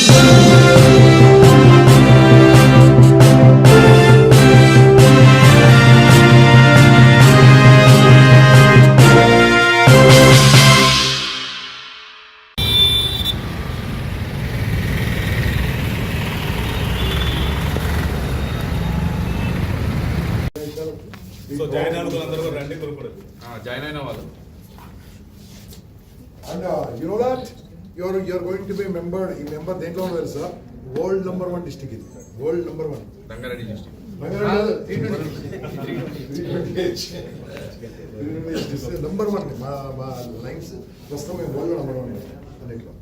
So join all running join all. And you know that you're going to be member dentlo unnaru sir, world number 1 district idi, world number 1 Rangareddy district. number 1 మా lines ప్రస్తుతం world number 1 అన్నిట్లో.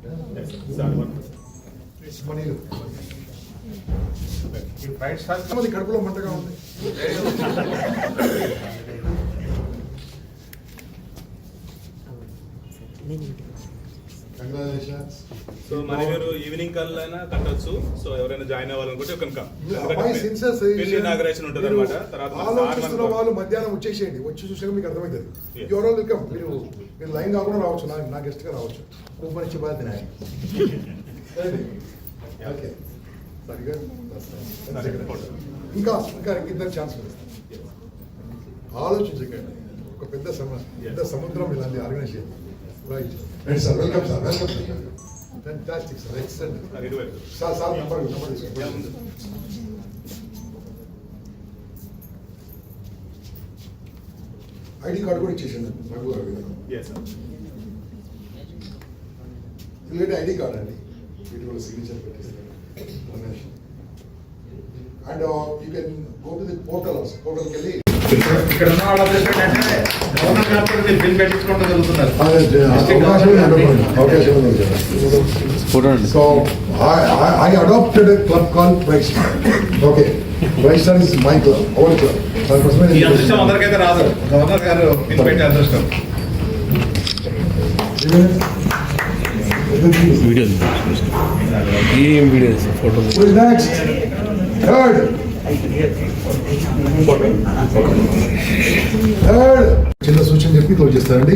మనీలు మంది కడుపులో మంటగా ఉంది. Congratulations. So మన గారు evening కల్లా కట్టొచ్చు. సో ఎవరైనా జాయిన్ అవ్వాలనుకుంటే ఒక ఇనాగరేషన్ ఉంటుంది అన్నమాట. ఆలోచిస్తున్న వాళ్ళు మధ్యాహ్నం వచ్చేసేయండి, వచ్చి చూసాక మీకు అర్థమవుతుంది. ఎవరో వెల్కమ్. మీరు లైన్ కాకుండా రావచ్చు, నా గెస్ట్ గా రావచ్చు. కూపన్ ఇచ్చి బాధ తినాలి. ఓకే, ఇంకా ఇద్దరు ఛాన్స్ ఆలోచించకండి. ఒక పెద్ద సముద్రం ఇలాంటి organisation. Right right sir, welcome sir, welcome. Fantastic sir, excellent sir. Sir number తీసుకోండి. ఐడి కార్డు కూడా ఇచ్చేసాను రఘు గారు. ఇలాంటి ఐడి కార్డ్ అండి, వీటి కూడా సిగ్నేచర్ పెట్టేస్తారు. And you can go to the portal also. Portal కి వెళ్ళి ఇక్కడ ఉన్న వాళ్ళ ఏంటంటే గవర్నర్ గారితో bill పెట్టించుకోవడం జరుగుతున్నారు. So I adopted a club called Bright Star. Okay, Bright Star is my club, our club. ఈ అదృష్టం అందరికైతే రాదు, గవర్నర్ గారు బిల్ పెట్టే అదృష్టం. Videos photo. Next, third. చిన్న సూచన చెప్పి క్లోజ్ చేస్తారండి.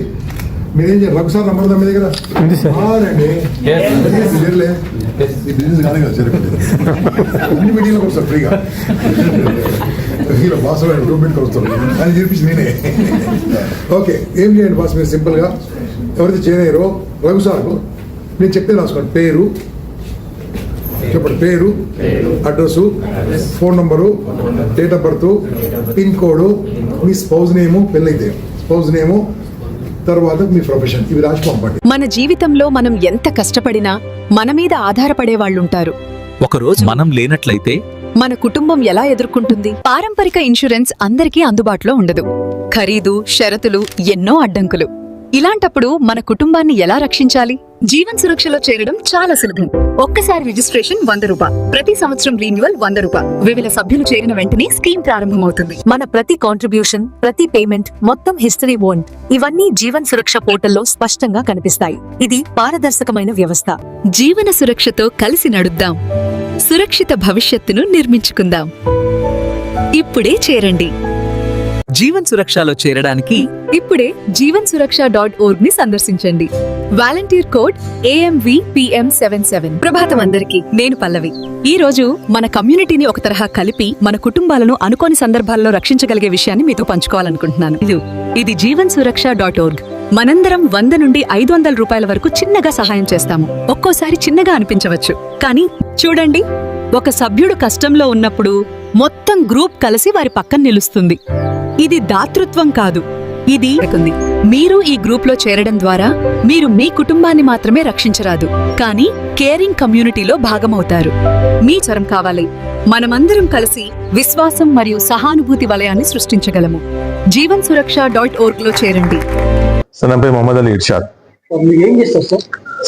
మీరేం చేయాలి, రఘు సార్ నంబర్ మీ దగ్గర అండి. ఈ బిజినెస్ కాదు కదా జరుగుతుంది. అన్ని మీటింగ్లకు వస్తారు ఫ్రీగా. బాస్ ఇంప్రూవ్మెంట్కి వస్తారు అని చేపించి నేనే. ఓకే, ఏం చేయండి బాస్, మీరు సింపుల్గా ఎవరైతే చేయలేరో రఘు సార్కు నేను చెప్పే రాసుకోండి. పేరు చెప్పండి, పేరు, address, phone number, date of birth, pin code, మీ స్పౌజ్ నేము, పెళ్ళైతే స్పౌజ్ నేము, తర్వాత మీ ప్రొఫెషన్, ఇవి రాసి పంపండి. మన జీవితంలో మనం ఎంత కష్టపడినా మన మీద ఆధారపడే వాళ్ళుంటారు. ఒకరోజు మనం లేనట్లయితే మన కుటుంబం ఎలా ఎదుర్కొంటుంది? పారంపరిక ఇన్సూరెన్స్ అందరికీ అందుబాటులో ఉండదు. ఖరీదు, షరతులు, ఎన్నో అడ్డంకులు. ఇలాంటప్పుడు మన కుటుంబాన్ని ఎలా రక్షించాలి? జీవన్ సురక్షలో చేరడం చాలా సులభం. ఒక్కసారి రిజిస్ట్రేషన్ 100 రూపాయలు, ప్రతి సంవత్సరం రీన్యువల్ 100 రూపాయలు. వివిధ సభ్యులు చేరిన వెంటనే స్కీమ్ ప్రారంభమవుతుంది. మన ప్రతి కాంట్రిబ్యూషన్, ప్రతి పేమెంట్, మొత్తం హిస్టరీ ఓన్, ఇవన్నీ జీవన్ సురక్ష పోర్టల్లో స్పష్టంగా కనిపిస్తాయి. ఇది పారదర్శకమైన వ్యవస్థ. జీవన సురక్షతో కలిసి నడుద్దాం, సురక్షిత భవిష్యత్తును నిర్మించుకుందాం. ఇప్పుడే చేరండి. జీవన్ సురక్షలో చేరడానికి ఇప్పుడే jivanSuraksha.org ని సందర్శించండి. Volunteer code AMVPM77. ప్రభాతం అందరికి, నేను పల్లవి. ఈ రోజు మన కమ్యూనిటీని ఒక తరహా కలిపి మన కుటుంబాలను అనుకోని సందర్భాల్లో రక్షించగలిగే విషయాన్ని మీతో పంచుకోవాలనుకుంటున్నాను. ఇది jivanSuraksha.org. మనందరం 100 నుండి 500 రూపాయల వరకు చిన్నగా సహాయం చేస్తాము. ఒక్కోసారి చిన్నగా అనిపించవచ్చు, కానీ చూడండి, ఒక సభ్యుడు కష్టంలో ఉన్నప్పుడు మొత్తం గ్రూప్ కలిసి వారి పక్కన నిలుస్తుంది. ఇది దాతృత్వం కాదు, ఇది మీరు ఈ గ్రూప్ లో చేరడం ద్వారా మీరు మీ కుటుంబాన్ని మాత్రమే రక్షించరాదు, కానీ కేరింగ్ కమ్యూనిటీలో భాగమవుతారు. మీ చరం కావాలి. మనమందరం కలిసి విశ్వాసం మరియు సహానుభూతి వలయాన్ని సృష్టించగలము. jivanSuraksha.org లో చేరండి. సార్, నా పేరు మొహమ్మద్ అలీ ఇర్షాద్.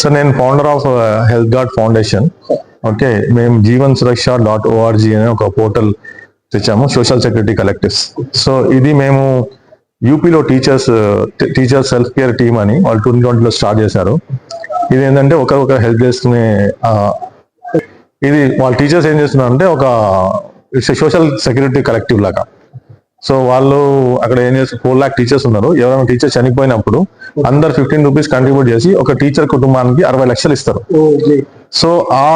సార్, నేను founder of health gourd foundation. Okay, మేము jivanSuraksha.org అనే ఒక పోర్టల్ తెచ్చాము, సోషల్ సెక్యూరిటీ కలెక్టివ్స్. సో ఇది మేము యూపీలో టీచర్స్ సెల్ఫ్ కేర్ టీమ్ అని వాళ్ళు 2020లో స్టార్ట్ చేశారు. ఇది ఏంటంటే ఒకరు హెల్ప్ చేసుకునే, ఇది వాళ్ళ టీచర్స్ ఏం చేస్తున్నారంటే ఒక సోషల్ సెక్యూరిటీ కలెక్టివ్ లాగా. సో వాళ్ళు అక్కడ ఏం చేస్తారు, 4 lakh టీచర్స్ ఉన్నారు. ఎవరైనా టీచర్ చనిపోయినప్పుడు అందరు 15 రూపీస్ కంట్రిబ్యూట్ చేసి ఒక టీచర్ కుటుంబానికి 60 లక్షలు ఇస్తారు. సో ఆ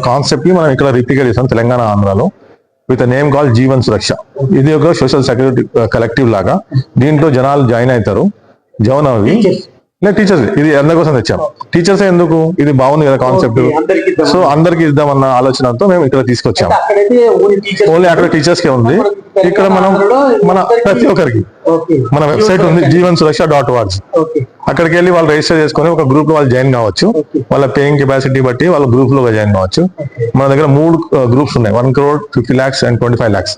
కాన్సెప్ట్ ని మనం ఇక్కడ రిప్లికేట్ చేస్తాం తెలంగాణ ఆంధ్రాలో విత్ నేమ్ కాల్ జీవన్ సురక్ష. ఇది ఒక సోషల్ సెక్యూరిటీ కలెక్టివ్ లాగా. దీంట్లో జనాలు జాయిన్ అవుతారు. జాయిన్ అవి టీచర్స్, ఇది అందరికోసం తెచ్చాం. టీచర్స్ ఎందుకు, ఇది బాగుంది కదా కాన్సెప్ట్, సో అందరికి ఇద్దామన్న ఆలోచనతో మేము ఇక్కడ తీసుకొచ్చాము. ఓన్లీ అక్కడ టీచర్స్ కే ఉంది. ఇక్కడ మన ప్రతి ఒక్కరికి మన వెబ్సైట్ ఉంది jeevanSuraksha.org. అక్కడికి వెళ్ళి వాళ్ళు రిజిస్టర్ చేసుకొని ఒక గ్రూప్ లో వాళ్ళు జాయిన్ కావచ్చు. వాళ్ళ పేయింగ్ కెపాసిటీ బట్టి వాళ్ళ గ్రూప్ లో జాయిన్ కావచ్చు. మన దగ్గర 3 గ్రూప్స్ ఉన్నాయి, 1 crore, 50 lakhs and 25 lakhs.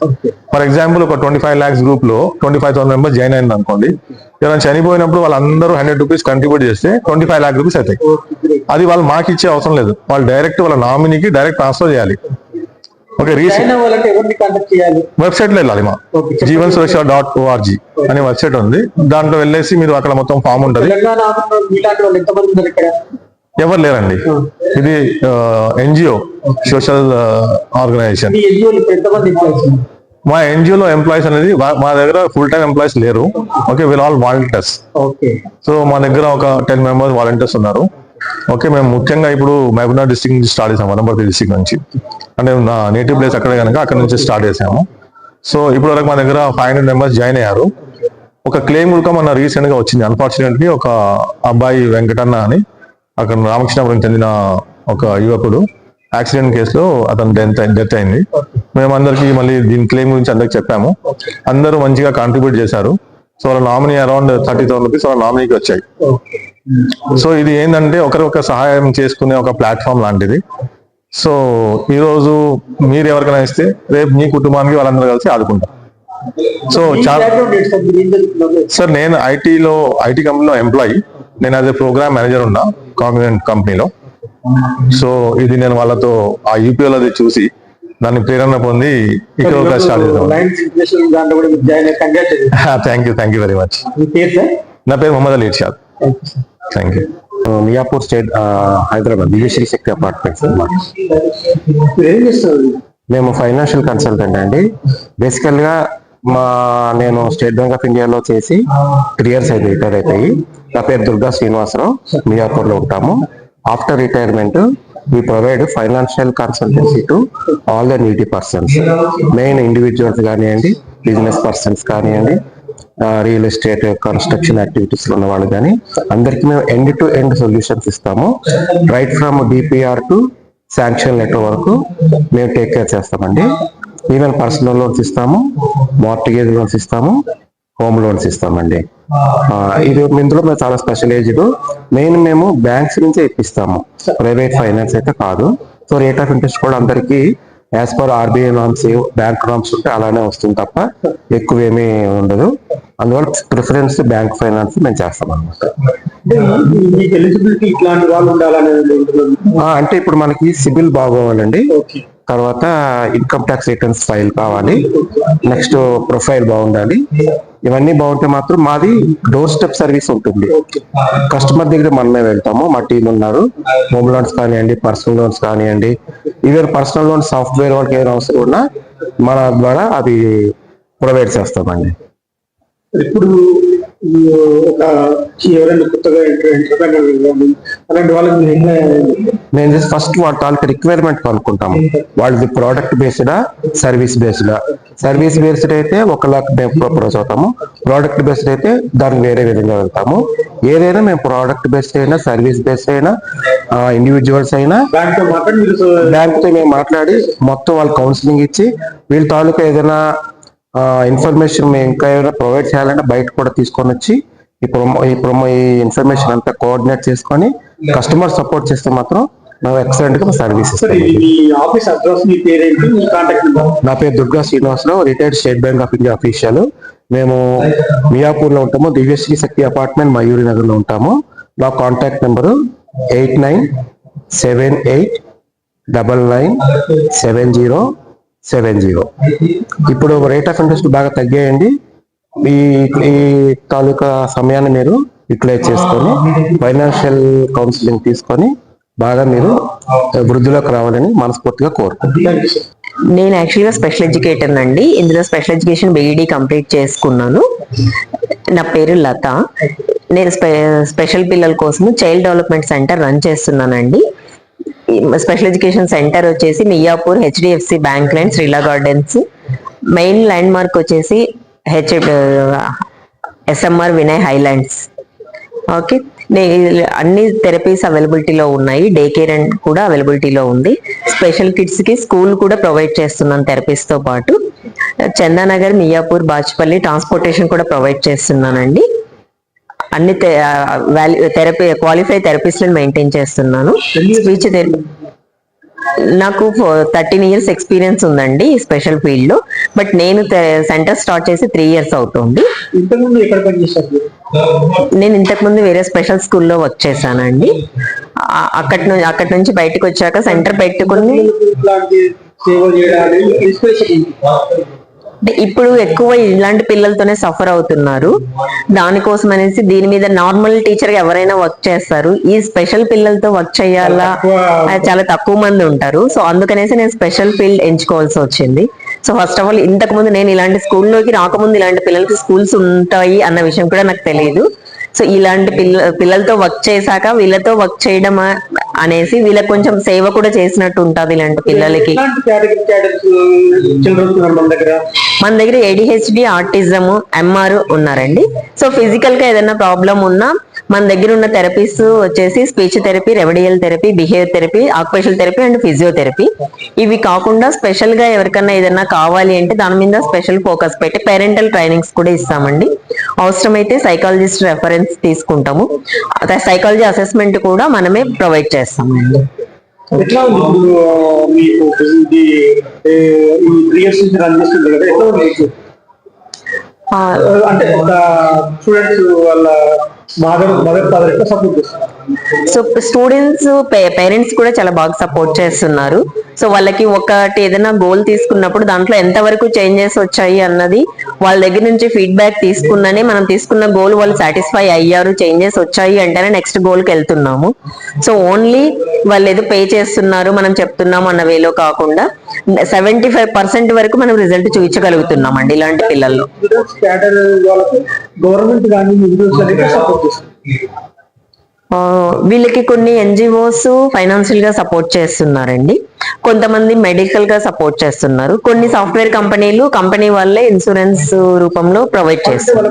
For example ఒక 25 lakhs గ్రూప్ లో 25,000 మెంబర్స్ జాయిన్ అయింది అనుకోండి. ఎవరైనా చనిపోయినప్పుడు వాళ్ళందరూ 100 rupees కంట్రిబ్యూట్ చేస్తే 25 lakh rupees అవుతాయి. అది వాళ్ళు మాకు ఇచ్చే అవసరం లేదు, వాళ్ళు డైరెక్ట్ వాళ్ళ నామినీకి డైరెక్ట్ ట్రాన్స్ఫర్ చేయాలి. ఓకే, వెబ్సైట్ లో వెళ్ళాలి. మా jeevanSuraksha.org అనే వెబ్సైట్ ఉంది. దాంట్లో వెళ్ళేసి మీరు అక్కడ మొత్తం ఫామ్ ఉంటుంది. ఎవరు లేరండి, ఇది ఎన్జిఓ సోషల్ ఆర్గనైజేషన్. మా ఎన్జిఓలో ఎంప్లాయీస్ అనేది మా దగ్గర ఫుల్ టైం ఎంప్లాయీస్ లేరు. Okay, we'll all volunteers. So మా దగ్గర ఒక 10 members వాలంటీర్స్ ఉన్నారు. ఓకే, మేము ముఖ్యంగా ఇప్పుడు మహబూబ్నగర్ డిస్ట్రిక్ట్ నుంచి స్టార్ట్ చేసాము, వనపర్తి డిస్ట్రిక్ట్ నుంచి. అంటే నా నేటివ్ ప్లేస్ అక్కడే కనుక అక్కడ నుంచి స్టార్ట్ చేసాము. సో ఇప్పుడు వరకు మా దగ్గర 500 members జాయిన్ అయ్యారు. ఒక క్లెయిమ్ కూడా మన రీసెంట్ గా వచ్చింది. అన్ఫార్చునేట్లీ ఒక అబ్బాయి వెంకటన్న అని అక్కడ రామకృష్ణపురం చెందిన ఒక యువకుడు యాక్సిడెంట్ కేసులో అతను డెత్ అయింది. మేమందరికి మళ్ళీ దీని క్లెయిమ్ గురించి అందరికి చెప్పాము. అందరూ మంచిగా కాంట్రిబ్యూట్ చేశారు. సో వాళ్ళ నామినీ అరౌండ్ 30,000 rupees వాళ్ళ నామినీకి వచ్చాయి. సో ఇది ఏంటంటే ఒకరికొక సహాయం చేసుకునే ఒక ప్లాట్ఫామ్ లాంటిది. సో ఈ రోజు మీరు ఎవరికైనా ఇస్తే రేపు మీ కుటుంబానికి వాళ్ళందరూ కలిసి ఆదుకుంటారు. సో సార్, నేను ఐటీ కంపెనీలో ఎంప్లాయీ. నేను యాజ్ ఏ ప్రోగ్రామ్ మేనేజర్ ఉన్నా కాగ్నిజెంట్ కంపెనీలో. సో ఇది నేను వాళ్ళతో ఆ యూపీఓలో చూసి దాన్ని ప్రేరణ పొంది ఇక్కడ ఒక స్టార్ట్ చేద్దాం. Thank you very much. నా పేరు Mohammed Ali Irshad. Thank you. Miyapur state, Hyderabad, Divyasri Shakti apartments అన్నమాట. మేము ఫైనాన్షియల్ కన్సల్టెంట్ అండి. బేసికల్ గా నేను స్టేట్ బ్యాంక్ ఆఫ్ ఇండియాలో చేసి 3 years అయితే రిటైర్ అయిపోయి. నా పేరు దుర్గా శ్రీనివాసరావు, మియాపూర్ లో ఉంటాము. After retirement we provide financial consultancy to all the needy persons, main individuals కానివ్వండి, బిజినెస్ పర్సన్స్ కానివ్వండి, రియల్ ఎస్టేట్ కన్స్ట్రక్షన్ యాక్టివిటీస్ లో ఉన్న వాళ్ళు కానీ అందరికి మేము ఎండ్ టు ఎండ్ సొల్యూషన్స్ ఇస్తాము. Right from DPR to sanction letter వరకు మేము టేక్ కేర్ చేస్తామండి. ఈవెన్ పర్సనల్ లోన్స్ ఇస్తాము, మార్టిగేజ్ లోన్స్ ఇస్తాము, హోమ్ లోన్స్ ఇస్తామండి. ఇది ఇందులో మేము చాలా స్పెషలైజ్డ్. మెయిన్ మేము బ్యాంక్స్ నుంచే ఇప్పిస్తాము, ప్రైవేట్ ఫైనాన్స్ అయితే కాదు. సో రేట్ ఆఫ్ ఇంట్రెస్ట్ కూడా అందరికీ as per RBI norms, bank norms ఉంటే అలానే వస్తుంది తప్ప ఎక్కువేమీ ఉండదు. అందువల్ల ప్రిఫరెన్స్ బ్యాంక్ ఫైనాన్స్ మేము చేస్తాం అనమాట. అంటే ఇప్పుడు మనకి సిబిల్ బాగోవాలండి, తర్వాత ఇన్కమ్ ట్యాక్స్ రిటర్న్స్ ఫైల్ కావాలి, నెక్స్ట్ ప్రొఫైల్ బాగుండాలి. ఇవన్నీ బాగుంటే మాత్రం మాది డోర్ స్టెప్ సర్వీస్ ఉంటుంది. కస్టమర్ దగ్గర మనమే వెళ్తాము, మా టీం ఉన్నారు. హోమ్ లోన్స్ కానివ్వండి, పర్సనల్ లోన్స్ కానివ్వండి, ఈవెన్ పర్సనల్ లోన్ సాఫ్ట్వేర్ వాళ్ళకి ఏదైనా అవసరం ఉన్నా మన ద్వారా అది ప్రొవైడ్ చేస్తామండి. ఇప్పుడు ఒక ఎవరైనా కొత్తగా అలాంటి వాళ్ళకి నేను ఫస్ట్ వాళ్ళ తాలూకు రిక్వైర్మెంట్ కనుక్కుంటాము. వాళ్ళది ప్రోడక్ట్ బేస్డా, సర్వీస్ బేస్డా. సర్వీస్ బేస్డ్ అయితే 1 lakh మేము ప్రపోజ్ అవుతాము. ప్రోడక్ట్ బేస్డ్ అయితే దానికి వేరే విధంగా వెళ్తాము. ఏదైనా మేము ప్రోడక్ట్ బేస్డ్ అయినా, సర్వీస్ బేస్డ్ అయినా, ఇండివిజువల్స్ అయినా బ్యాంక్ తో మేము మాట్లాడి మొత్తం వాళ్ళు కౌన్సిలింగ్ ఇచ్చి వీళ్ళ తాలూకా ఏదైనా ఇన్ఫర్మేషన్ మేము ఇంకా ఏమైనా ప్రొవైడ్ చేయాలంటే బయట కూడా తీసుకొని వచ్చి ఈ ఇన్ఫర్మేషన్ అంతా కోఆర్డినేట్ చేసుకొని కస్టమర్ సపోర్ట్ చేస్తే మాత్రం మేము ఎక్సలెంట్ గా సర్వీస్ ఇస్తాం. నా పేరు Durga Srinivasarao, retired State Bank of India official. మేము మియాపూర్ లో ఉంటాము, దివ్యశ్రీ శక్తి అపార్ట్మెంట్, మయూరి నగర్ లో ఉంటాము. నా కాంటాక్ట్ నెంబరు 8978997070. ఇప్పుడు రేట్ ఆఫ్ ఇంట్రెస్ట్ బాగా తగ్గాయండి. ఈ తాలూకా సమయాన్ని మీరు యూటిలైజ్ చేసుకొని ఫైనాన్షియల్ కౌన్సిలింగ్ తీసుకొని బాగా మీరు వృద్ధిలోకి రావాలని మనస్ఫూర్తిగా కోరుకుంటున్నాను. నేను యాక్చువల్గా స్పెషల్ ఎడ్యుకేటర్ అండి. ఇందులో స్పెషల్ ఎడ్యుకేషన్ BEd కంప్లీట్ చేసుకున్నాను. నా పేరు లత. నేను స్పెషల్ పిల్లల కోసం చైల్డ్ డెవలప్మెంట్ సెంటర్ రన్ చేస్తున్నానండి. స్పెషల్ ఎడ్యుకేషన్ సెంటర్ వచ్చేసి Miyapur HDFC bank line Sreela gardens. Main land mark వచ్చేసి ఎస్ఎంఆర్ వినయ్ హైలాండ్స్. ఓకే, అన్ని థెరపీస్ అవైలబిలిటీలో ఉన్నాయి. డే కేర్ అండ్ కూడా అవైలబిలిటీలో ఉంది. స్పెషల్ కిడ్స్ కి స్కూల్ కూడా ప్రొవైడ్ చేస్తున్నాను థెరపీస్ తో పాటు. చందానగర్, మియాపూర్, బాచ్పల్లి ట్రాన్స్పోర్టేషన్ కూడా ప్రొవైడ్ చేస్తున్నానండి. అన్ని థెరపీ క్వాలిఫైడ్ థెరపిస్ట్లను మెయింటైన్ చేస్తున్నాను. స్పీచ్ థెరపీ నాకు 13 years ఎక్స్పీరియన్స్ ఉందండి ఈ స్పెషల్ ఫీల్డ్ లో. బట్ నేను సెంటర్ స్టార్ట్ చేసి 3 years అవుతుంది. నేను ఇంతకు ముందు వేరే స్పెషల్ స్కూల్లో వర్క్ చేశానండి. అక్కడి నుంచి బయటకు వచ్చాక సెంటర్ పెట్టుకుని ఇప్పుడు ఎక్కువ ఇలాంటి పిల్లలతోనే సఫర్ అవుతున్నారు. దానికోసం అనేసి దీని మీద నార్మల్ టీచర్ ఎవరైనా వర్క్ చేస్తారు. ఈ స్పెషల్ పిల్లలతో వర్క్ చేయాలా చాలా తక్కువ మంది ఉంటారు. సో అందుకనేసి నేను స్పెషల్ ఫీల్డ్ ఎంచుకోవాల్సి వచ్చింది. సో ఫస్ట్ ఆఫ్ ఆల్ ఇంతకు ముందు నేను ఇలాంటి స్కూల్లోకి రాకముందు ఇలాంటి పిల్లలకి స్కూల్స్ ఉంటాయి అన్న విషయం కూడా నాకు తెలియదు. సో ఇలాంటి పిల్లలతో వర్క్ చేశాక వీళ్ళతో వర్క్ చేయడం అనేసి వీళ్ళకి కొంచెం సేవ కూడా చేసినట్టు ఉంటుంది ఇలాంటి పిల్లలకి. మన దగ్గర ADHD, ఆటిజం, MR ఉన్నారండి. సో ఫిజికల్ గా ఏదైనా ప్రాబ్లం ఉన్నా మన దగ్గర ఉన్న థెరపీస్ వచ్చేసి speech therapy, remedial therapy, behaviour therapy, occupational therapy and physiotherapy. ఇవి కాకుండా స్పెషల్ గా ఎవరికన్నా ఏదైనా కావాలి అంటే దాని మీద స్పెషల్ ఫోకస్ పెట్టి పేరెంటల్ ట్రైనింగ్స్ కూడా ఇస్తామండి. అవసరమైతే సైకాలజిస్ట్ రెఫరెన్స్ తీసుకుంటాము. సైకాలజీ అసెస్మెంట్ కూడా మనమే ప్రొవైడ్ చేస్తామండి. ఎట్లా ఉంది ఇప్పుడు మీకు ఈ 3 years నుంచి రన్ చేస్తుంది కదా, ఎట్లా ఉంది అంటే స్టూడెంట్స్ వాళ్ళ మదర్ ఫాదర్ ఎట్లా సపోర్ట్ చేస్తారు? సో స్టూడెంట్స్ పేరెంట్స్ కూడా చాలా బాగా సపోర్ట్ చేస్తున్నారు. సో వాళ్ళకి ఒకటి ఏదైనా గోల్ తీసుకున్నప్పుడు దాంట్లో ఎంత వరకు చేంజెస్ వచ్చాయి అన్నది వాళ్ళ దగ్గర నుంచి ఫీడ్బ్యాక్ తీసుకున్నానే మనం తీసుకున్న గోల్ వాళ్ళు సాటిస్ఫై అయ్యారు, చేంజెస్ వచ్చాయి అంటేనే నెక్స్ట్ గోల్ కి వెళ్తున్నాము. సో ఓన్లీ వాళ్ళు ఏదో పే చేస్తున్నారు మనం చెప్తున్నాము అన్న వేలో కాకుండా 75% వరకు మనం రిజల్ట్ చూపించగలుగుతున్నాం అండి ఇలాంటి పిల్లల్లో. గవర్నమెంట్ కానీ సపోర్ట్ చేస్తుంది. వీళ్ళకి కొన్ని NGOs ఫైనాన్షియల్ గా సపోర్ట్ చేస్తున్నారండి. కొంతమంది మెడికల్ గా సపోర్ట్ చేస్తున్నారు. కొన్ని సాఫ్ట్వేర్ కంపెనీలు కంపెనీ వాళ్ళే ఇన్సూరెన్స్ రూపంలో ప్రొవైడ్ చేస్తారు.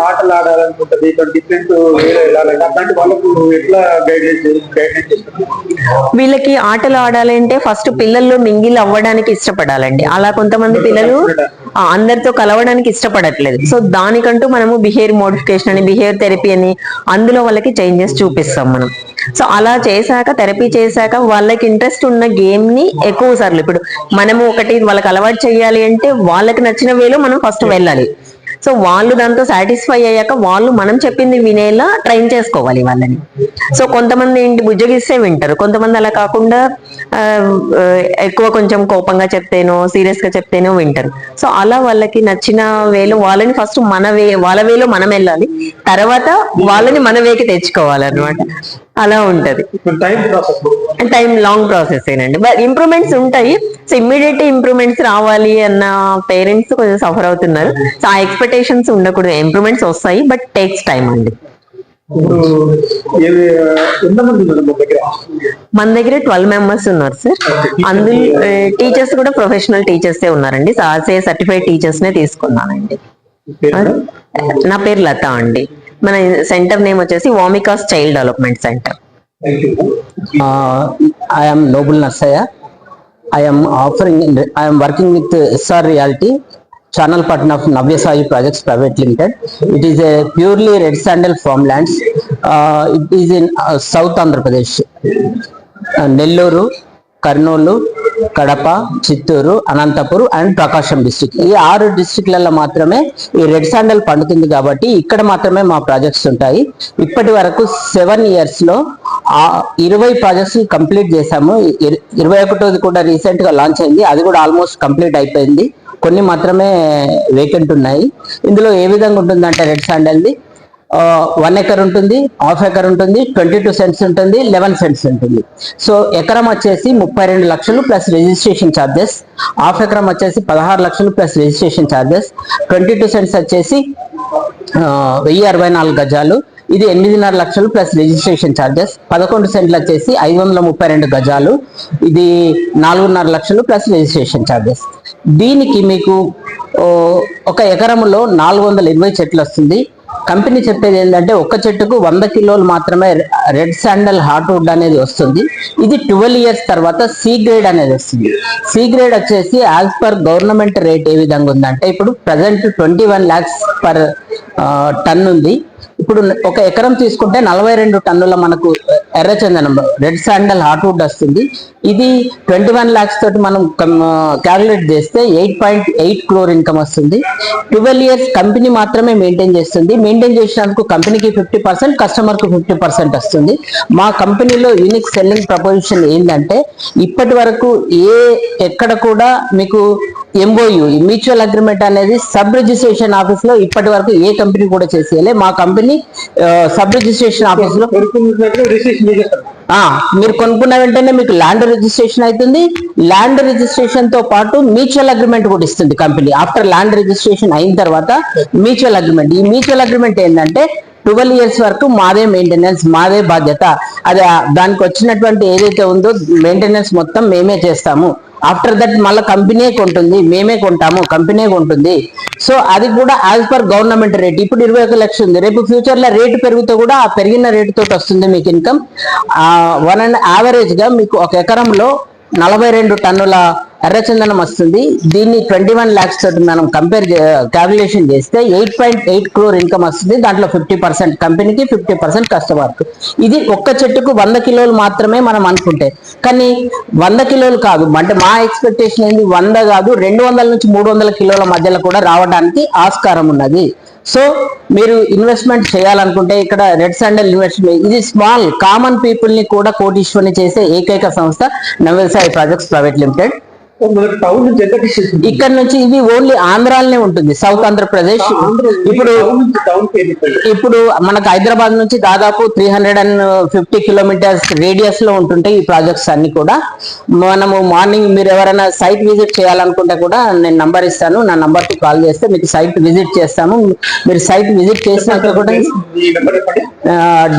ఆటలు ఆడాలనుకుంటుంది, డిఫరెంట్ వీళ్ళకి ఆటలు ఆడాలంటే ఫస్ట్ పిల్లల్లో మింగిల్ అవ్వడానికి ఇష్టపడాలండి. అలా కొంతమంది పిల్లలు అందరితో కలవడానికి ఇష్టపడట్లేదు. సో దానికంటూ మనము బిహేవియర్ మోడిఫికేషన్ అని, బిహేవియర్ థెరపీ అని అందులో వాళ్ళకి చేంజెస్ చూపిస్తాం మనం. సో అలా చేశాక థెరపీ చేశాక వాళ్ళకి ఇంట్రెస్ట్ ఉన్న గేమ్ ని ఎక్కువ సార్లు ఇప్పుడు మనము ఒకటి వాళ్ళకి అలవాటు చేయాలి అంటే వాళ్ళకి నచ్చిన వేలో మనం ఫస్ట్ వెళ్ళాలి. సో వాళ్ళు దాంతో సాటిస్ఫై అయ్యాక వాళ్ళు మనం చెప్పింది వినేలా ట్రైన్ చేసుకోవాలి వాళ్ళని. సో కొంతమంది ఏంటి బుజ్జగిస్తే వింటారు, కొంతమంది అలా కాకుండా ఎక్కువ కొంచెం కోపంగా చెప్తేనో సీరియస్ గా చెప్తేనో వింటారు. సో అలా వాళ్ళకి నచ్చిన వేలో వాళ్ళని ఫస్ట్ వాళ్ళ వేలో మనం వెళ్ళాలి, తర్వాత వాళ్ళని మన వేకి తెచ్చుకోవాలన్నమాట. అలా ఉంటది. టైం లాంగ్ ప్రాసెస్ ఏనండి, బట్ ఇంప్రూవ్మెంట్స్ ఉంటాయి. సో ఇమ్మీడియట్ ఇంప్రూవ్మెంట్స్ రావాలి అన్న పేరెంట్స్ కొంచెం సఫర్ అవుతున్నారు. సో ఆ ఎక్స్పెక్టేషన్స్ ఉండకూడదు, ఇంప్రూవ్మెంట్స్ వస్తాయి బట్ టేక్స్ టైం అండి. మన దగ్గర 12 members ఉన్నారు సార్. అందులో టీచర్స్ కూడా ప్రొఫెషనల్ టీచర్స్ ఉన్నారండి. సార్సే సర్టిఫైడ్ టీచర్స్ నే తీసుకున్నానండి. నా పేరు లత అండి. మన సెంటర్ నేమ్ వచ్చేసి Vamika's child development centre. I am Noble Narsaya. I am working with SR Realty, channel partner of Navya Sai Projects Private Limited. It is a purely red sandal farmlands. It is in South Andhra Pradesh, Nellore, Kurnool, Kadapa, Chittoor, Anantapur and Prakasam district. ఈ 6 డిస్ట్రిక్ట్లలో మాత్రమే ఈ red sandal పండుతుంది కాబట్టి ఇక్కడ మాత్రమే మా projects ఉంటాయి. ఇప్పటి వరకు 7 years లో 20 ప్రాజెక్ట్స్ కంప్లీట్ చేశాము. 21ది కూడా రీసెంట్ గా లాంచ్ అయింది, అది కూడా ఆల్మోస్ట్ కంప్లీట్ అయిపోయింది. కొన్ని మాత్రమే వేకెంట్ ఉన్నాయి. ఇందులో ఏ విధంగా ఉంటుందంటే రెడ్ శాండల్ది 1 acre ఉంటుంది, 1/2 acre ఉంటుంది, 22 cents ఉంటుంది, 11 cents ఉంటుంది. సో ఎకరం వచ్చేసి 32 లక్షలు ప్లస్ రిజిస్ట్రేషన్ ఛార్జెస్, 1/2 acre వచ్చేసి 16 లక్షలు ప్లస్ రిజిస్ట్రేషన్ ఛార్జెస్, 22 cents వచ్చేసి 1064 గజాలు, ఇది 8.5 లక్షలు ప్లస్ రిజిస్ట్రేషన్ ఛార్జెస్. 11 సెంట్లు వచ్చేసి 532 గజాలు, ఇది 4.5 లక్షలు ప్లస్ రిజిస్ట్రేషన్ ఛార్జెస్. దీనికి మీకు ఒక ఎకరంలో 420 చెట్లు వస్తుంది. కంపెనీ చెప్పేది ఏంటంటే ఒక్క చెట్టుకు 100 కిలోలు మాత్రమే రెడ్ శాండల్ హార్ట్వుడ్ అనేది వస్తుంది. ఇది 12 ఇయర్స్ తర్వాత సి గ్రేడ్ అనేది వస్తుంది. సి గ్రేడ్ వచ్చేసి యాజ్ పర్ గవర్నమెంట్ రేట్ ఏ విధంగా ఉందంటే ఇప్పుడు ప్రజెంట్ 21 lakhs పర్ టన్ ఉంది. ఇప్పుడు ఒక ఎకరం తీసుకుంటే 42 టన్నుల మనకు ఎర్రచందనం రెడ్ శాండల్ హార్ట్వుడ్ వస్తుంది. ఇది 21 lakhs తోటి మనం క్యాలిక్యులేట్ చేస్తే 8.8 crore ఇన్కమ్ వస్తుంది. 12 ఇయర్స్ కంపెనీ మాత్రమే మెయింటైన్ చేస్తుంది. మెయింటైన్ చేసినందుకు కంపెనీకి 50%, కస్టమర్ కు 50% వస్తుంది. మా కంపెనీలో యూనిక్ సెల్లింగ్ ప్రపోజిషన్ ఏంటంటే ఇప్పటి వరకు ఎక్కడ కూడా మీకు MOU మ్యూచువల్ అగ్రిమెంట్ అనేది సబ్ రిజిస్ట్రేషన్ ఆఫీస్ లో ఇప్పటి వరకు ఏ కంపెనీ కూడా చేసేయాలి. మా కంపెనీ సబ్ రిజిస్ట్రేషన్ ఆఫీస్ లో మీరు కొనుక్కున్న వెంటనే మీకు ల్యాండ్ రిజిస్ట్రేషన్ అవుతుంది. ల్యాండ్ రిజిస్ట్రేషన్ తో పాటు మ్యూచువల్ అగ్రిమెంట్ కూడా ఇస్తుంది కంపెనీ. ఆఫ్టర్ ల్యాండ్ రిజిస్ట్రేషన్ అయిన తర్వాత మ్యూచువల్ అగ్రిమెంట్, ఈ మ్యూచువల్ అగ్రిమెంట్ ఏంటంటే 12 ఇయర్స్ వరకు మాదే మెయింటెనెన్స్, మాదే బాధ్యత. అది దానికి వచ్చినటువంటి ఏదైతే ఉందో మెయింటెనెన్స్ మొత్తం మేమే చేస్తాము. ఆఫ్టర్ దట్ మళ్ళీ కంపెనీ కొంటుంది, మేమే కొంటాము, కంపెనీ కొంటుంది. సో అది కూడా యాజ్ పర్ గవర్నమెంట్ రేట్. ఇప్పుడు 21 లక్షలు ఉంది, రేపు ఫ్యూచర్ లో రేటు పెరిగితే కూడా ఆ పెరిగిన రేటు తోటి వస్తుంది మీకు ఇన్కమ్. యావరేజ్ గా మీకు ఒక ఎకరంలో 42 టన్నుల ఎర్రచందనం వస్తుంది. దీన్ని 21 lakhs తోటి మనం క్యాల్కులేషన్ చేస్తే 8.8 crore ఇన్కమ్ వస్తుంది. దాంట్లో 50% కంపెనీకి, 50% కస్టమర్కి. ఇది ఒక్క చెట్టుకు 100 కిలోలు మాత్రమే మనం అనుకుంటే, కానీ 100 కిలోలు కాదు, అంటే మా ఎక్స్పెక్టేషన్ ఏంది 100 కాదు 200 నుంచి 300 కిలోల మధ్యలో కూడా రావడానికి ఆస్కారం ఉన్నది. సో మీరు ఇన్వెస్ట్మెంట్ చేయాలనుకుంటే ఇక్కడ రెడ్ శాండల్ ఇన్వెస్ట్మెంట్, ఇది స్మాల్ కామన్ పీపుల్ ని కూడా కోటీశ్వరుని చేసే ఏకైక సంస్థ నవ్యసాయి ప్రాజెక్ట్స్ ప్రైవేట్ లిమిటెడ్. ఇక్కడ నుంచి ఇది ఓన్లీ ఆంధ్రాలోనే ఉంటుంది, సౌత్ ఆంధ్రప్రదేశ్. ఇప్పుడు మనకు హైదరాబాద్ నుంచి దాదాపు 350 కిలోమీటర్స్ రేడియస్ లో ఉంటుంటాయి ఈ ప్రాజెక్ట్స్ అన్ని కూడా. మనము మార్నింగ్ మీరు ఎవరైనా సైట్ విజిట్ చేయాలనుకుంటే కూడా నేను నంబర్ ఇస్తాను, నా నంబర్ కి కాల్ చేస్తే మీకు సైట్ విజిట్ చేస్తాము. మీరు సైట్ విజిట్ చేసినాక కూడా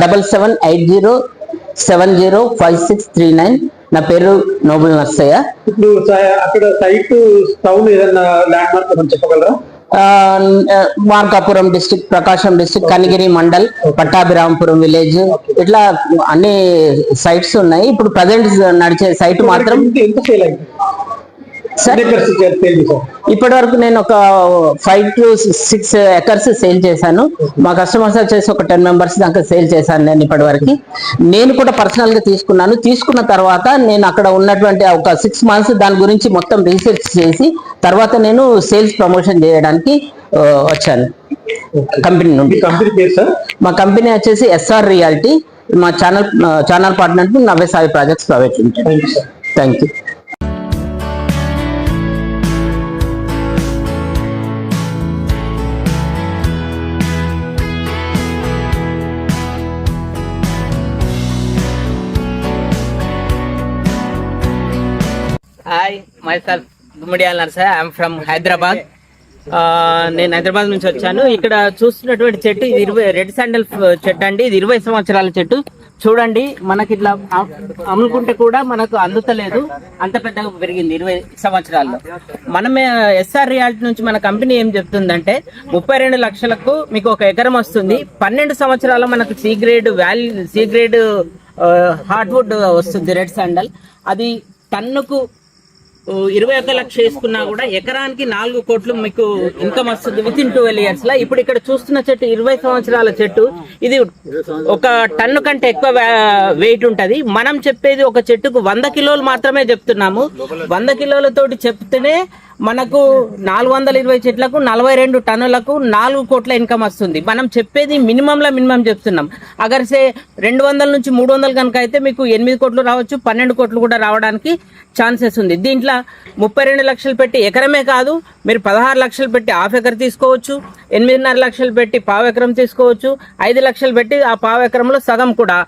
7780705639. నా పేరు నోబుల్ నర్సయ్య. ఇప్పుడు అక్కడ సైట్ టౌన్ ఏదైనా ల్యాండ్ మార్క్ చెప్పగలరా? మార్కాపురం డిస్ట్రిక్ట్, ప్రకాశం డిస్ట్రిక్ట్, కనిగిరి మండల్, పట్టాభిరామపురం విలేజ్, ఇట్లా అన్ని సైట్స్ ఉన్నాయి. ఇప్పుడు ప్రజెంట్ నడిచే సైట్ మాత్రం ఇప్పటి వరకు నేను ఒక 5 to 6 acres సేల్ చేశాను. మా కస్టమర్స్ వచ్చేసి ఒక 10 members దాకా సేల్ చేశాను నేను ఇప్పటి వరకు. నేను కూడా పర్సనల్ గా తీసుకున్నాను. తీసుకున్న తర్వాత నేను అక్కడ ఉన్నటువంటి ఒక 6 months దాని గురించి మొత్తం రీసెర్చ్ చేసి తర్వాత నేను సేల్స్ ప్రమోషన్ చేయడానికి వచ్చాను కంపెనీ నుండి. మా కంపెనీ వచ్చేసి SR రియాలిటీ. మా channel partner Navyasai projects private limited. Thank you. Hi, myself Gummadiyala Narsaiah. I'm from Hyderabad. నేను హైదరాబాద్ నుంచి వచ్చాను. ఇక్కడ చూస్తున్నటువంటి చెట్టు ఇది రెడ్ శాండల్ చెట్టు అండి. ఇది 20 సంవత్సరాల చెట్టు. చూడండి, మనకి ఇట్లా అమ్ముకుంటే కూడా మనకు అందుతలేదు, అంత పెద్దగా పెరిగింది 20 సంవత్సరాల్లో. మనమే SR రియాలిటీ నుంచి మన కంపెనీ ఏం చెప్తుందంటే 32 లక్షలకు మీకు ఒక ఎకరం వస్తుంది. 12 సంవత్సరాల మనకు సి గ్రేడ్ హార్ట్వుడ్ వస్తుంది రెడ్ శాండల్. అది టన్నుకు 21 లక్ష వేసుకున్నా కూడా ఎకరానికి 4 కోట్లు మీకు ఇన్కమ్ వస్తుంది విత్ ఇన్ 12 years లా. ఇప్పుడు ఇక్కడ చూస్తున్న చెట్టు 20 సంవత్సరాల చెట్టు. ఇది ఒక టన్ను కంటే ఎక్కువ వెయిట్ ఉంటది. మనం చెప్పేది ఒక చెట్టుకు 100 కిలోలు మాత్రమే చెప్తున్నాము. 100 కిలోలతోటి చెప్తేనే మనకు 420 చెట్లకు 42 టన్నులకు 4 కోట్ల ఇన్కమ్ వస్తుంది. మనం చెప్పేది మినిమం చెప్తున్నాం. అగర్సే 200 నుంచి 300 కనుక అయితే మీకు 8 కోట్లు రావచ్చు, 12 కోట్లు కూడా రావడానికి ఛాన్సెస్ ఉంది. దీంట్లో 32 లక్షలు పెట్టి ఎకరమే కాదు, మీరు 16 లక్షలు పెట్టి హాఫ్ ఎకర్ తీసుకోవచ్చు, 8.5 లక్షలు పెట్టి పావు ఎకరం తీసుకోవచ్చు, 5 లక్షలు పెట్టి ఆ పావు ఎకరంలో సగం కూడా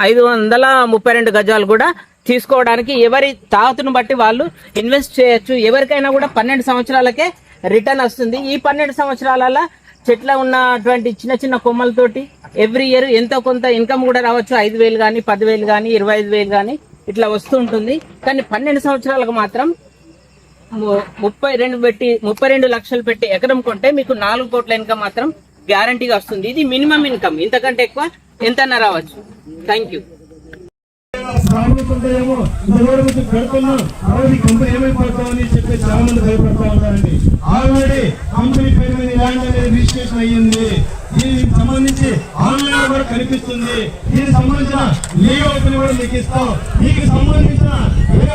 532 గజాలు కూడా తీసుకోవడానికి ఎవరి తాహతును బట్టి వాళ్ళు ఇన్వెస్ట్ చేయొచ్చు. ఎవరికైనా కూడా 12 సంవత్సరాలకే రిటర్న్ వస్తుంది. ఈ 12 సంవత్సరాల చెట్ల ఉన్నటువంటి చిన్న చిన్న కొమ్మలతోటి ఎవ్రీ ఇయర్ ఎంతో కొంత ఇన్కమ్ కూడా రావచ్చు. 5,000 కానీ 10,000 కానీ 25,000 కానీ ఇట్లా వస్తూ ఉంటుంది. కానీ 12 సంవత్సరాలకు మాత్రం 32 లక్షలు పెట్టి ఎకరం కొంటే మీకు 4 కోట్ల ఇన్కమ్ మాత్రం గ్యారంటీగా వస్తుంది. ఇది మినిమం ఇన్కమ్, ఇంతకంటే ఎక్కువ ఎంతన్నా రావచ్చు. Thank you. సాగుతుంటాయేమో ఇంతవరకు పెడుతున్నాం అలాగే కంపెనీ ఏమైపోతామని చెప్పి చాలా మంది భయపడతా ఉంటారండి. ఆల్రెడీ కంపెనీ పేరు మీద ల్యాండ్ అనేది రిజిస్ట్రేషన్ అయ్యింది. దీనికి సంబంధించి ఆన్లైన్ కూడా కనిపిస్తుంది. దీనికి సంబంధించిన లీగల్ కూడా మీకు ఇస్తాం. దీనికి సంబంధించిన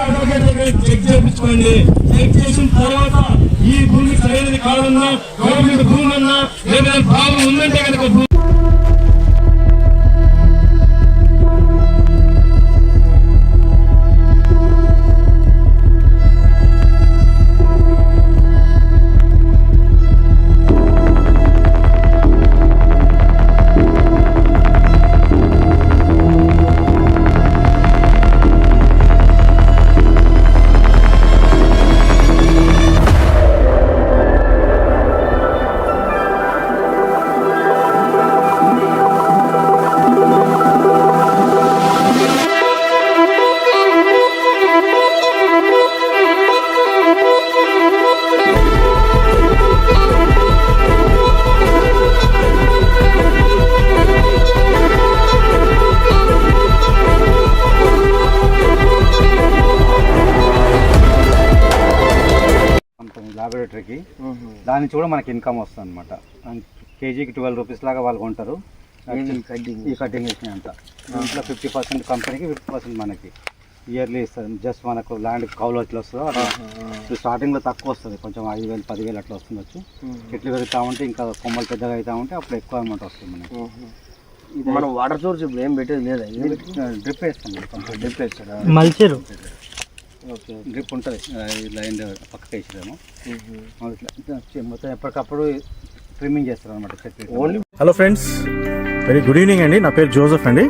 అడ్వకేట్ దగ్గర చెక్ చేయించుకోండి. చెక్ చేసిన తర్వాత ఈ భూమి సరైనది కాదన్నా, గవర్నమెంట్ భూమి అన్నా ఏదైనా ప్రాబ్లం ఉందంటే కనుక లాబొరేటరీకి దాని నుంచి కూడా మనకి ఇన్కమ్ వస్తుంది అనమాట. కేజీకి 12 రూపీస్ లాగా వాళ్ళు కొంటారు. ఈ కటింగ్ వేసినాయి అంట. ఇంట్లో 50% కంపెనీకి 50% మనకి ఇయర్లీ ఇస్తుంది. జస్ట్ మనకు ల్యాండ్ కౌలు ఎట్లా వస్తుందో అట్లా స్టార్టింగ్లో తక్కువ వస్తుంది, కొంచెం 5,000 10,000 అట్లా వస్తుండొచ్చు. చెట్లు పెరుగుతూ ఉంటే ఇంకా కొమ్మలు పెద్దగా అవుతూ ఉంటే అప్పుడు ఎక్కువ అమౌంట్ వస్తుంది మనకి. మనం వాటర్ సోర్స్ ఇప్పుడు ఏం పెట్టేది లేదా? డ్రిప్ వేస్తాం, డ్రిప్ వేస్తారా? మల్చరు డ్రిప్ ఉంటుంది, లైన్ పక్కకి వేసాము. మొత్తం ఎప్పటికప్పుడు ట్రిమ్మింగ్ చేస్తారు అనమాట చెట్లు. Hello friends, very good evening అండి. నా పేరు జోసెఫ్ అండి.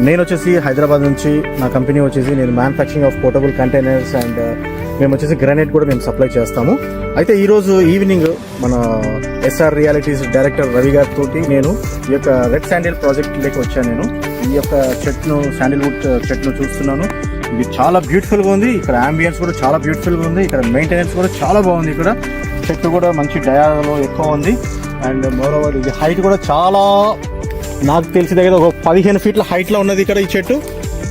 నేను వచ్చేసి హైదరాబాద్ నుంచి, నా కంపెనీ వచ్చేసి నేను manufacturing of portable containers and మేము వచ్చేసి గ్రానైట్ కూడా మేము సప్లై చేస్తాము. అయితే ఈరోజు ఈవినింగ్ మన ఎస్ఆర్ రియాలిటీస్ డైరెక్టర్ రవి గారితో నేను ఈ యొక్క రెడ్ శాండిల్ ప్రాజెక్ట్లోకి వచ్చాను. నేను ఈ యొక్క చెట్టును, శాండిల్వుడ్ చెట్టును చూస్తున్నాను. ఇది చాలా బ్యూటిఫుల్గా ఉంది. ఇక్కడ అంబియన్స్ కూడా చాలా బ్యూటిఫుల్గా ఉంది. ఇక్కడ మెయింటెనెన్స్ కూడా చాలా బాగుంది. ఇక్కడ చెట్టు కూడా మంచి డయాలో ఎక్కువ ఉంది. అండ్ మోరోవర్ ఇది హైట్ కూడా చాలా, నాకు తెలిసి దగ్గర ఒక 15 ఫీట్ల హైట్లో ఉన్నది ఇక్కడ ఈ చెట్టు.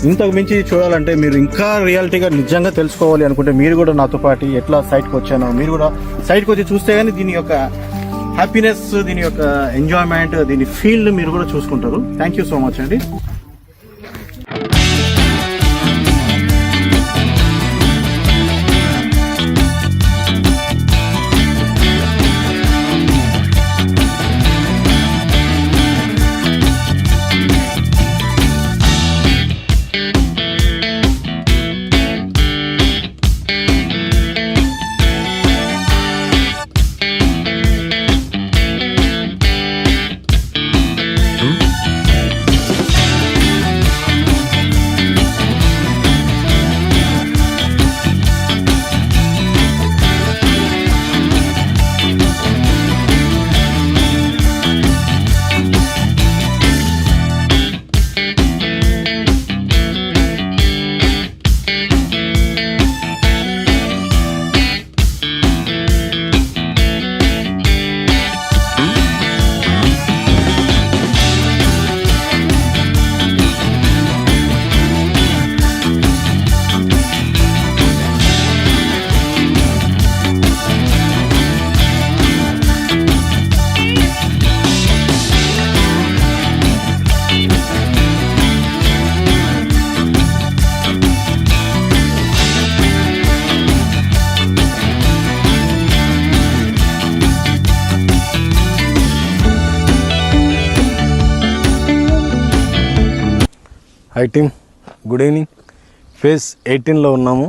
ఇంతకు మించి చూడాలంటే మీరు ఇంకా రియాలిటీగా నిజంగా తెలుసుకోవాలి అనుకుంటే మీరు కూడా నాతో పాటు ఎట్లా సైట్కి వచ్చానో మీరు కూడా సైట్కి వచ్చి చూస్తే కానీ దీని యొక్క హ్యాపీనెస్, దీని యొక్క ఎంజాయ్మెంట్, దీని ఫీల్డ్ మీరు కూడా చూసుకుంటారు. థ్యాంక్ యూ సో మచ్ అండి. Hi team, good evening. Phase 18లో ఉన్నాము.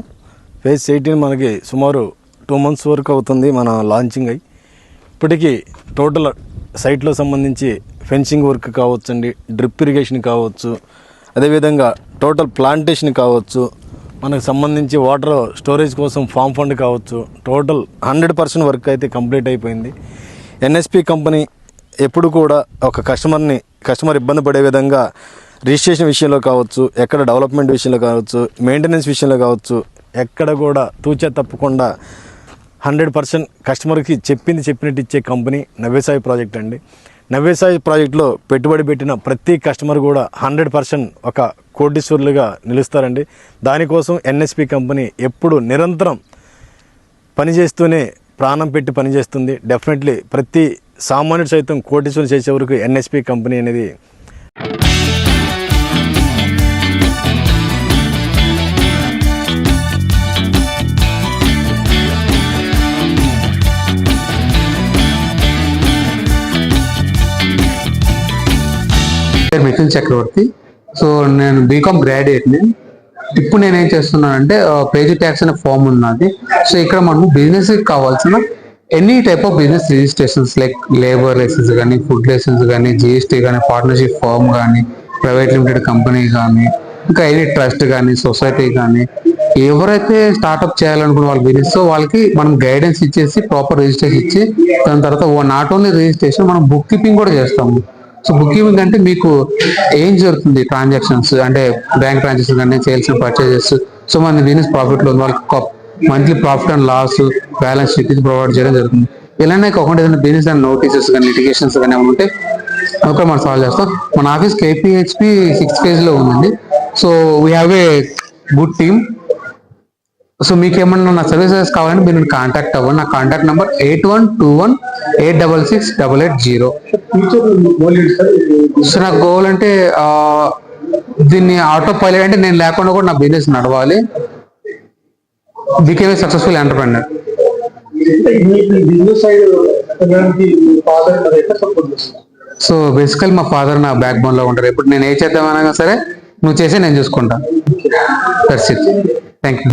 ఫేజ్ 18 మనకి సుమారు 2 months వరకు అవుతుంది మన లాంచింగ్ అయ్యి. ఇప్పటికీ టోటల్ సైట్లో సంబంధించి ఫెన్సింగ్ వర్క్ కావచ్చు అండి, డ్రిప్ ఇరిగేషన్ కావచ్చు, అదేవిధంగా టోటల్ ప్లాంటేషన్ కావచ్చు, మనకు సంబంధించి వాటర్ స్టోరేజ్ కోసం ఫామ్ ఫండ్ కావచ్చు, టోటల్ 100% వర్క్ అయితే కంప్లీట్ అయిపోయింది. ఎన్ఎస్పి కంపెనీ ఎప్పుడు కూడా ఒక కస్టమర్ ఇబ్బంది పడే విధంగా రిజిస్ట్రేషన్ విషయంలో కావచ్చు, ఎక్కడ డెవలప్మెంట్ విషయంలో కావచ్చు, మెయింటెనెన్స్ విషయంలో కావచ్చు, ఎక్కడ కూడా తూచా తప్పకుండా 100% కస్టమర్కి చెప్పినట్టు ఇచ్చే కంపెనీ నవ్యసాయి ప్రాజెక్ట్ అండి. నవ్యసాయి ప్రాజెక్టులో పెట్టుబడి పెట్టిన ప్రతి కస్టమర్ కూడా 100% ఒక కోటీశ్వరులుగా నిలుస్తారండి. దానికోసం ఎన్ఎస్పి కంపెనీ ఎప్పుడు నిరంతరం పనిచేస్తూనే ప్రాణం పెట్టి పనిచేస్తుంది. డెఫినెట్లీ ప్రతి సామాన్యుడు సైతం కోటీశ్వరులు చేసే వరకు ఎన్ఎస్పి కంపెనీ అనేది మిథున్ చక్రవర్తి. సో నేను బీకామ్ గ్రాడ్యుయేట్ని. ఇప్పుడు నేను ఏం చేస్తున్నానంటే పేజ్ ట్యాక్స్ అనే ఫామ్ ఉన్నది. సో ఇక్కడ మనము బిజినెస్ కావాల్సిన any type of business registrations like labour licence కానీ, ఫుడ్ లైసెన్స్ కానీ, జిఎస్టీ కానీ, పార్ట్నర్షిప్ ఫామ్ కానీ, ప్రైవేట్ లిమిటెడ్ కంపెనీ కానీ, ఇంకా ఎనీ ట్రస్ట్ కానీ, సొసైటీ కానీ, ఎవరైతే స్టార్ట్అప్ చేయాలనుకున్న వాళ్ళ బిజినెస్, సో వాళ్ళకి మనం గైడెన్స్ ఇచ్చేసి ప్రాపర్ రిజిస్ట్రేషన్ ఇచ్చి దాని తర్వాత నాట్ ఓన్లీ రిజిస్ట్రేషన్, మనం బుక్ కీపింగ్ కూడా చేస్తాము. సో బుక్ కీపింగ్ అంటే మీకు ఏం జరుగుతుంది ట్రాన్సాక్షన్స్ అంటే బ్యాంక్ ట్రాన్సాక్షన్ కానీ, సేల్స్ అండ్ పర్చేజెస్, సో మన బిజినెస్ ప్రాఫిట్ లో వాళ్ళకి monthly profit and loss balance sheet ఇది ప్రొవైడ్ చేయడం జరుగుతుంది. ఇలానే కాకుండా ఏదైనా బిజినెస్ అండ్ నోటీసెస్ కానీ, లిటిగేషన్స్ కానీ ఏమైనా ఉంటే ఒక మనం సాల్వ్ చేస్తాం. మన ఆఫీస్ KPHP 6th phase లో ఉందండి. So we have a good team. So మీకు ఏమన్నా నా సర్వీసెస్ కావాలంటే మీరు కాంటాక్ట్ అవ్వండి. నా కాంటాక్ట్ నెంబర్ 8121866880. సో నా గోల్ అంటే దీన్ని ఆటో పైలట్ అంటే నేను లేకుండా కూడా నా బిజినెస్ నడవాలి. Became a successful entrepreneur. So బేసికల్ మా ఫాదర్ నా బ్యాక్ బోన్ లో ఉంటారు. ఇప్పుడు నేను ఏ చేద్దామన్నా సరే నువ్వు చేసి నేను చూసుకుంటా. That's it. Thank you.